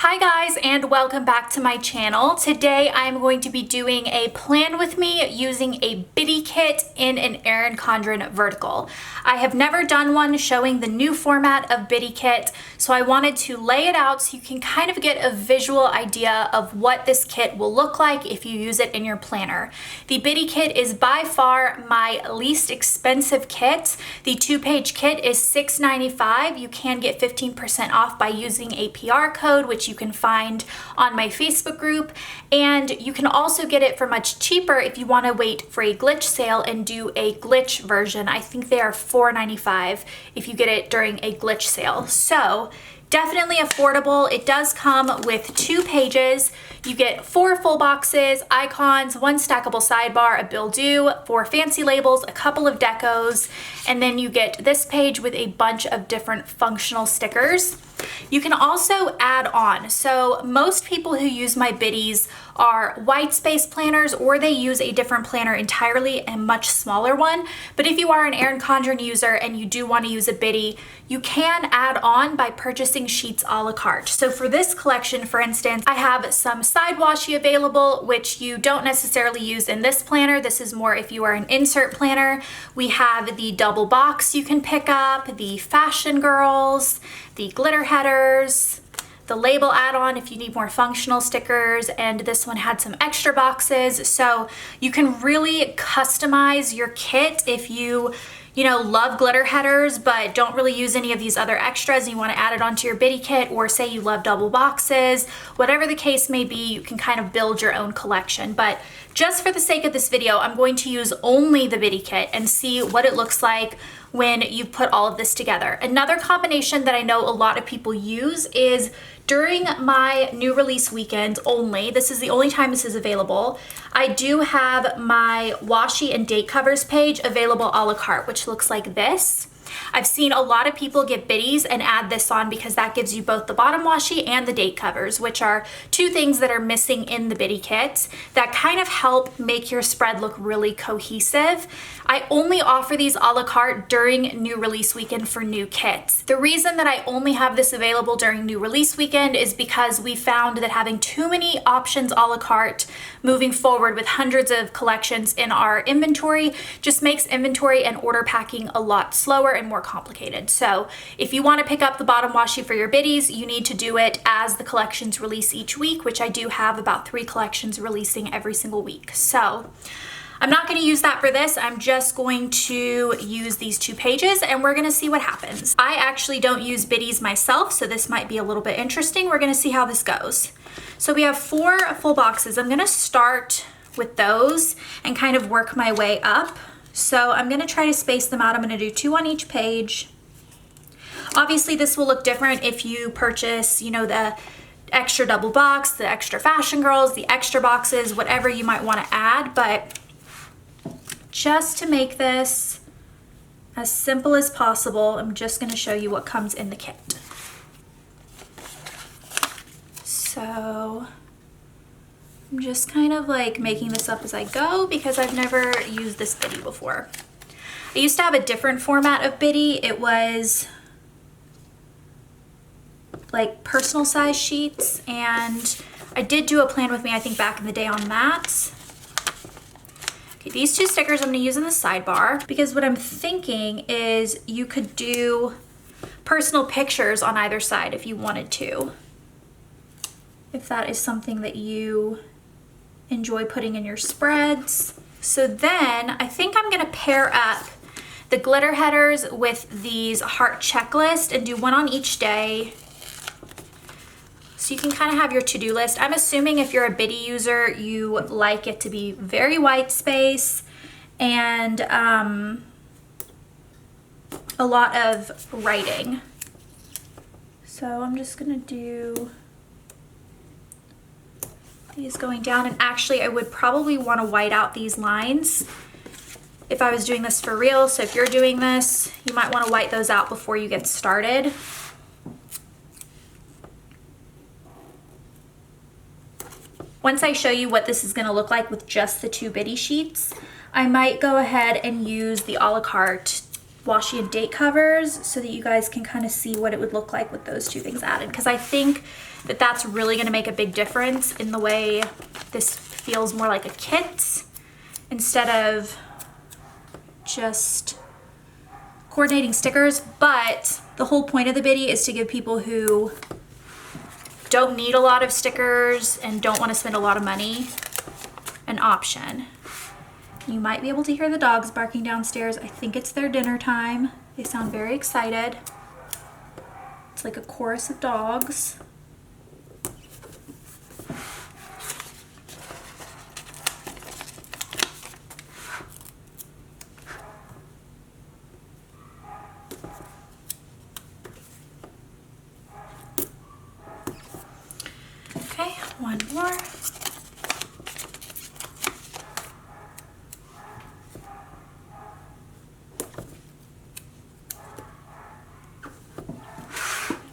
Hi guys, and welcome back to my channel. Today I'm going to be doing a plan with me using a biddy kit in an Erin Condren vertical. I have never done one showing the new format of biddy kit, so I wanted to lay it out so you can kind of get a visual idea of what this kit will look like if you use it in your planner. The biddy kit is by far my least expensive kit. The 2-page kit is $6.95. You can get 15% off by using a PR code, which you can find on my Facebook group, and you can also get it for much cheaper if you want to wait for a glitch sale and do a glitch version. I think they are $4.95 if you get it during a glitch sale. So definitely affordable. It does come with 2 pages. You get 4 full boxes, icons, 1 stackable sidebar, a bill-do, 4 fancy labels, a couple of decos, and then you get this page with a bunch of different functional stickers. You can also add on. So most people who use my biddies are white space planners, or they use a different planner entirely, a much smaller one. But if you are an Erin Condren user and you do want to use a biddy, you can add on by purchasing sheets a la carte. So for this collection, for instance, I have some side washi available, which you don't necessarily use in this planner. This is more if you are an insert planner. We have the double box you can pick up, the fashion girls, the glitter headers, the label add-on if you need more functional stickers, and this one had some extra boxes. So you can really customize your kit if you love glitter headers but don't really use any of these other extras and you want to add it onto your biddy kit, or say you love double boxes. Whatever the case may be, you can kind of build your own collection. But just for the sake of this video, I'm going to use only the biddy kit and see what it looks like when you put all of this together. Another combination that I know a lot of people use is during my new release weekend only. This is the only time this is available. I do have my washi and date covers page available a la carte, which looks like this. I've seen a lot of people get biddies and add this on because that gives you both the bottom washi and the date covers, which are 2 things that are missing in the biddy kit that kind of help make your spread look really cohesive. I only offer these a la carte during new release weekend for new kits. The reason that I only have this available during new release weekend is because we found that having too many options a la carte moving forward with hundreds of collections in our inventory just makes inventory and order packing a lot slower and more complicated. So if you want to pick up the bottom washi for your biddies, you need to do it as the collections release each week, which I do have about 3 collections releasing every single week. So I'm not going to use that for this. I'm just going to use these 2 pages and we're going to see what happens. I actually don't use biddies myself, so this might be a little bit interesting. We're going to see how this goes. So we have 4 full boxes. I'm going to start with those and kind of work my way up. So I'm going to try to space them out. I'm going to do 2 on each page. Obviously this will look different if you purchase, the extra double box, the extra fashion girls, the extra boxes, whatever you might want to add, but just to make this as simple as possible, I'm just going to show you what comes in the kit. So I'm just kind of like making this up as I go because I've never used this biddy before. I used to have a different format of biddy. It was like personal size sheets, and I did do a plan with me, I think back in the day, on that. Okay, these 2 stickers I'm going to use in the sidebar because what I'm thinking is you could do personal pictures on either side if you wanted to, if that is something that you enjoy putting in your spreads. So then I think I'm going to pair up the glitter headers with these heart checklist and do 1 on each day. So you can kind of have your to-do list. I'm assuming if you're a biddy user, you like it to be very white space and a lot of writing. So I'm just gonna do these going down, and actually I would probably want to white out these lines if I was doing this for real. So if you're doing this, you might want to white those out before you get started. Once I show you what this is going to look like with just the 2 biddy sheets, I might go ahead and use the a la carte washi and date covers so that you guys can kind of see what it would look like with those two things added, because I think that that's really going to make a big difference in the way this feels more like a kit instead of just coordinating stickers. But the whole point of the biddy is to give people who don't need a lot of stickers and don't want to spend a lot of money an option. You might be able to hear the dogs barking downstairs. I think it's their dinner time. They sound very excited. It's like a chorus of dogs. Okay, one more.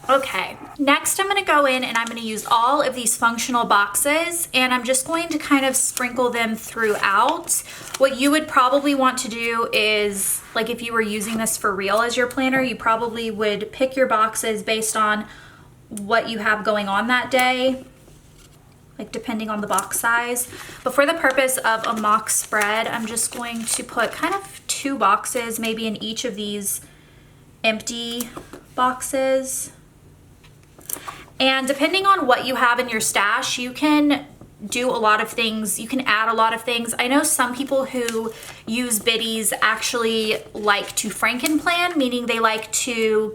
Okay, next I'm going to go in and I'm going to use all of these functional boxes, and I'm just going to kind of sprinkle them throughout. What you would probably want to do is, like if you were using this for real as your planner, you probably would pick your boxes based on what you have going on that day, like depending on the box size. But for the purpose of a mock spread, I'm just going to put kind of 2 boxes maybe in each of these empty boxes. And depending on what you have in your stash, you can do a lot of things. You can add a lot of things. I know some people who use biddies actually like to Frankenplan, meaning they like to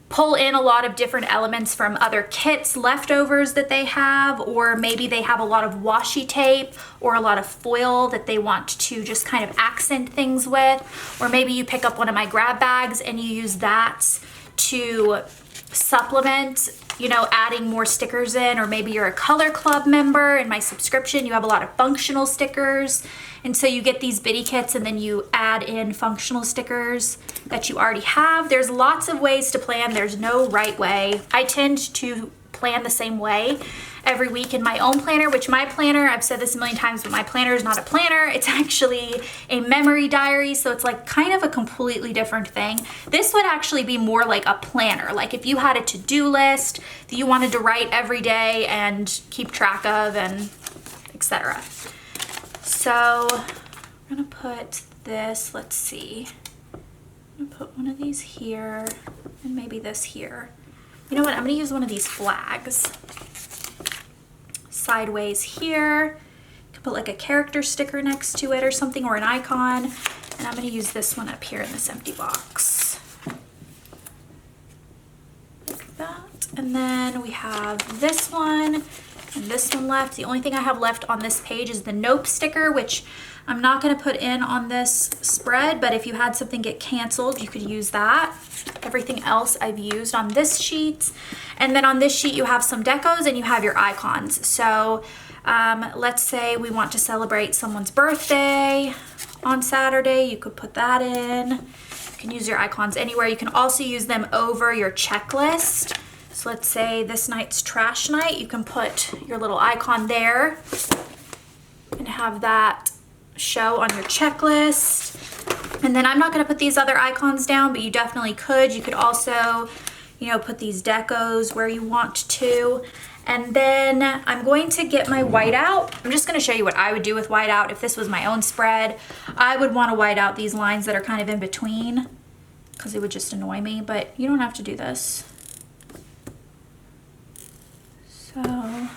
pull in a lot of different elements from other kits, leftovers that they have, or maybe they have a lot of washi tape or a lot of foil that they want to just kind of accent things with. Or maybe you pick up one of my grab bags and you use that to supplement, you know, adding more stickers in. Or maybe you're a color club member. In my subscription, you have a lot of functional stickers, and so you get these biddy kits and then you add in functional stickers that you already have. There's lots of ways to plan. There's no right way. I tend to plan the same way every week in my own planner, which my planner, I've said this a million times, but my planner is not a planner. It's actually a memory diary. So it's like kind of a completely different thing. This would actually be more like a planner. Like if you had a to-do list that you wanted to write every day and keep track of, and etc. So I'm gonna put this, let's see. I'm gonna put one of these here and maybe this here. You know what, I'm gonna use one of these flags. Sideways here. You can put like a character sticker next to it or something, or an icon. And I'm gonna use this one up here in this empty box. Like that. And then we have this one and this one left. The only thing I have left on this page is the Nope sticker, which I'm not gonna put in on this spread, but if you had something get canceled, you could use that. Everything else I've used on this sheet. And then on this sheet, you have some decos and you have your icons. So let's say we want to celebrate someone's birthday on Saturday, you could put that in. You can use your icons anywhere. You can also use them over your checklist. So let's say this night's trash night, you can put your little icon there and have that show on your checklist. And then I'm not gonna put these other icons down, but you definitely could. You could also, you know, put these decos where you want to. And then I'm going to get my whiteout. I'm just gonna show you what I would do with whiteout if this was my own spread. I would wanna white out these lines that are kind of in between because it would just annoy me, but you don't have to do this. So, can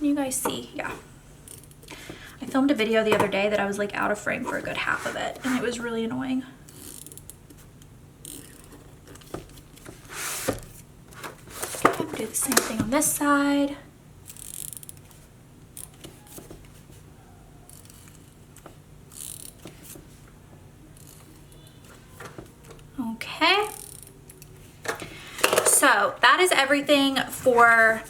you guys see? Yeah. I filmed a video the other day that I was like out of frame for a good half of it, and it was really annoying. Okay, do the same thing on this side. Okay. So that is everything for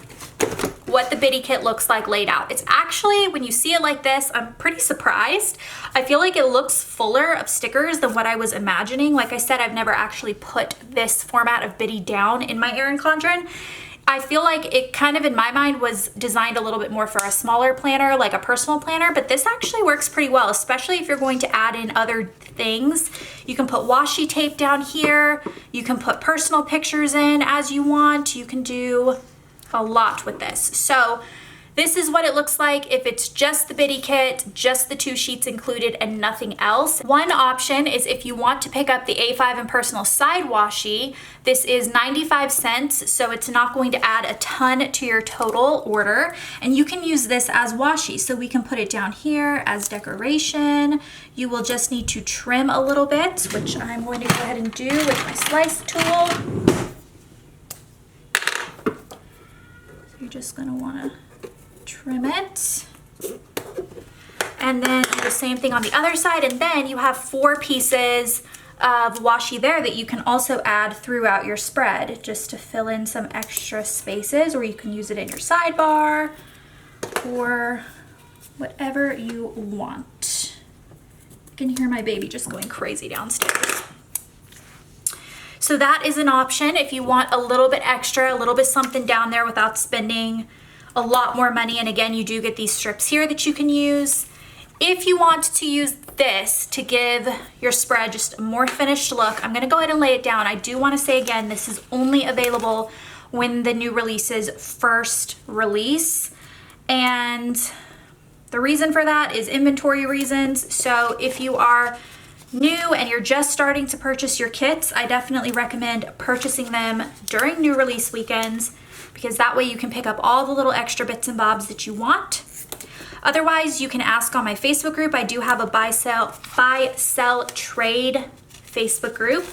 what the biddy kit looks like laid out. It's actually, when you see it like this, I'm pretty surprised. I feel like it looks fuller of stickers than what I was imagining. Like I said, I've never actually put this format of biddy down in my Erin Condren. I feel like it kind of in my mind was designed a little bit more for a smaller planner, like a personal planner, but this actually works pretty well, especially if you're going to add in other things. You can put washi tape down here. You can put personal pictures in as you want. You can do a lot with this. So this is what it looks like if it's just the Biddy kit, just the 2 sheets included and nothing else. One option is if you want to pick up the A5 and personal side washi. This is 95 cents, so it's not going to add a ton to your total order. And you can use this as washi. So we can put it down here as decoration. You will just need to trim a little bit, which I'm going to go ahead and do with my slice tool. So you're just gonna wanna trim it, and then do the same thing on the other side, and then you have 4 pieces of washi there that you can also add throughout your spread just to fill in some extra spaces, or you can use it in your sidebar or whatever you want. You can hear my baby just going crazy downstairs. So that is an option if you want a little bit extra, a little bit something down there without spending a lot more money. And again, you do get these strips here that you can use. If you want to use this to give your spread just a more finished look, I'm gonna go ahead and lay it down. I do wanna say again, this is only available when the new releases first release. And the reason for that is inventory reasons. So if you are new and you're just starting to purchase your kits, I definitely recommend purchasing them during new release weekends, because that way you can pick up all the little extra bits and bobs that you want. Otherwise, you can ask on my Facebook group. I do have a buy, sell, trade Facebook group.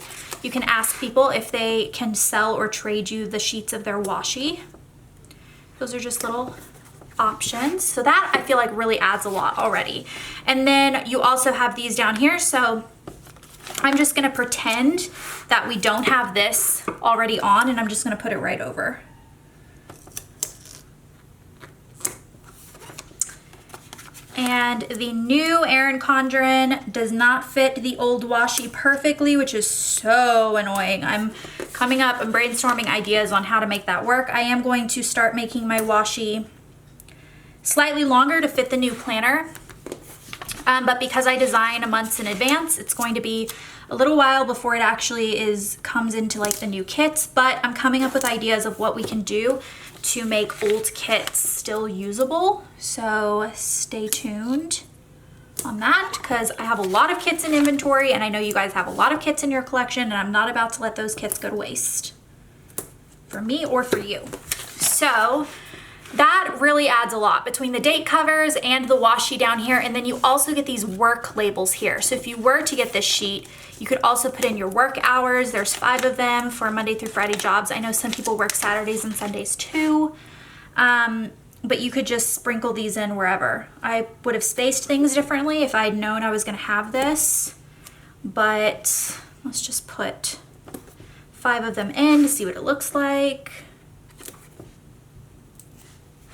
You can ask people if they can sell or trade you the sheets of their washi. Those are just little options. So that I feel like really adds a lot already. And then you also have these down here. So I'm just gonna pretend that we don't have this already on, and I'm just gonna put it right over. And the new Erin Condren does not fit the old washi perfectly, which is so annoying. I'm brainstorming ideas on how to make that work. I am going to start making my washi slightly longer to fit the new planner. But because I design months in advance, it's going to be a little while before it actually comes into like the new kits. But I'm coming up with ideas of what we can do to make old kits still usable. So stay tuned on that, because I have a lot of kits in inventory and I know you guys have a lot of kits in your collection, and I'm not about to let those kits go to waste for me or for you. So that really adds a lot between the date covers and the washi down here. And then you also get these work labels here. So if you were to get this sheet, you could also put in your work hours. There's 5 of them for Monday through Friday jobs. I know some people work Saturdays and Sundays too. But you could just sprinkle these in wherever. I would have spaced things differently if I'd known I was gonna have this, but let's just put 5 of them in to see what it looks like.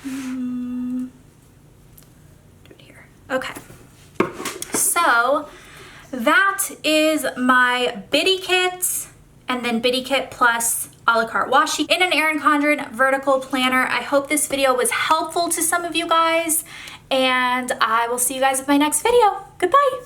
Do it here. Okay. So that is my Biddy kit, and then Biddy kit plus a la carte washi in an Erin Condren vertical planner. I hope this video was helpful to some of you guys, and I will see you guys in my next video. Goodbye.